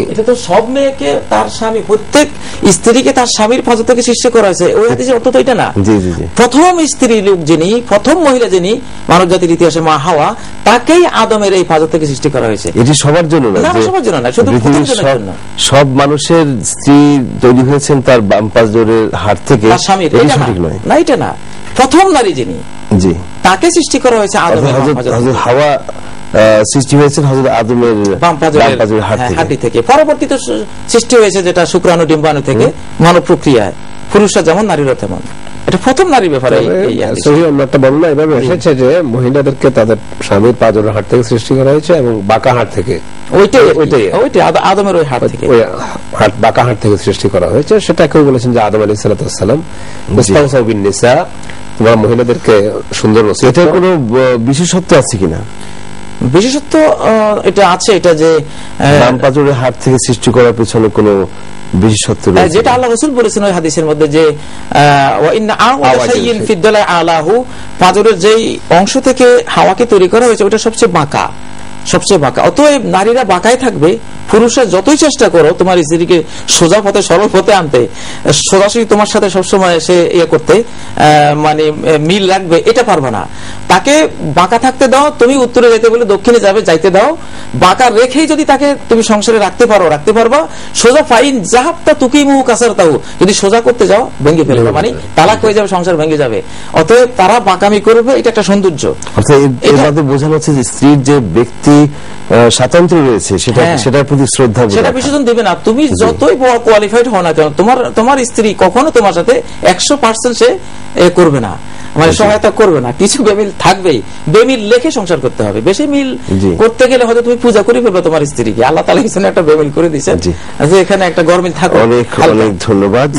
এটা তো সব মেয়েকে তার স্বামী, প্রত্যেক স্ত্রীকে তার স্বামীর পাঁজর থেকে সৃষ্টি করা হয়েছে। ওই হাদিসে অর্থ তো এটা না। প্রথম স্ত্রী লোক যিনি, প্রথম মহিলা যিনি মানব জাতির ইতিহাসে, মা হাওয়া, তাকেই আদমের এই পাঁজর থেকে সৃষ্টি করা হয়েছে। এটি সবার জন্য না, সবার জন্য না, শুধু সব মানুষের স্ত্রী তৈরি হয়েছেন তার বাম পাঁজরের হাড় থেকে, তার স্বামীর। সঠিক নয় না, এটা না। প্রথম নারী যিনি, জি, তাকে সৃষ্টি করা হয়েছে আদমের হাওয়া সৃষ্টি হয়েছে হযরত আদমের বাম পাঁজরের হাড় থেকে। পরবর্তীতে সৃষ্টি হয়েছে যেটা শুক্রাণু ডিম্বাণু থেকে, মানব প্রক্রিয়ায় পুরুষরা যেমন নারীরা তেমন। এটা প্রথম নারীর ব্যাপারে একটা বর্ণনা এভাবে এসেছে যে মহিলাদেরকে তাদের স্বামীর পাঁজরের হাড় থেকে সৃষ্টি করা হয়েছে এবং বাঁকা হাড় থেকে, ওইটাই আদমের ওই হাড় থেকে, বাঁকা হাড় থেকে সৃষ্টি করা হয়েছে। সেটাকেও বলেছেন যে আদম আলাইহিস সালাম মুস্তাওসাবিন নিসা, তোমরা মহিলাদেরকে সুন্দর। এটা কোনো বিশেষত্ব আছে কিনা? বিশেষত্ব এটা আছে, এটা যে বাম পাঁজরের হাড় থেকে সৃষ্টি করার পেছনে কোনো বিশেষত্ব রয়েছে, যেটা আল্লাহ রাসূল বলেছেন ওই হাদিসের মধ্যে যে ওয়া ইন্না আওয়াদা শাইইন ফিদ দুলাই আলাহু, পাঁজরের যেই অংশ থেকে হাওয়াকে তৈরি করা হয়েছে ওটা সবচেয়ে বাঁকা, সবচেয়ে বাঁকা। অতএব নারীরা বাঁকাই থাকবে। পুরুষরা যতই চেষ্টা করো তোমার স্ত্রীকে সোজা পথে, সরল পথে আনতে, সোজাসুজি তোমার সাথে সবসময় সে ইয়ে করতে, মানে মিল রাখবে, এটা পারবে না। তাকে বাঁকা থাকতে দাও, তুমি উত্তরে যেতে বলে দক্ষিণে যাবে, যাইতে দাও। বাঁকা রেখেই যদি তাকে তুমি সংসারে রাখতে পারো, রাখতে পারবা। সোজা ফাইন জাহাবতা তুকিমু কাসারতাহু, যদি সোজা করতে যাও ভেঙে ফেলবে, মানে তালাক হয়ে যাবে, সংসার ভেঙে যাবে। অতএব তারা বাঁকামি করবে, এটা একটা সৌন্দর্য। বোঝানো হচ্ছে যে স্ত্রীর যে ব্যক্তি স্বাতন্ত্র্য রয়েছে সেটার প্রতি শ্রদ্ধা, সেটা বিশেষণ দেবে না। তুমি যতই কোয়ালিফাইড হও না কেন, তোমার স্ত্রী কখনো তোমার সাথে 100% সে করবে না, মানে সহায়তা করবে না। কিছু বেমিল থাকবেই, বেমিল লেখে সংসার করতে হবে। বেশি মিল করতে গেলে হয়তো তুমি পূজা করে ফেলবে তোমার স্ত্রীকে। আল্লাহ তাআলা এখানে একটা বেমিল করে দিয়েছেন যে এখানে একটা গরমিল থাকবে। অনেক অনেক ধন্যবাদ।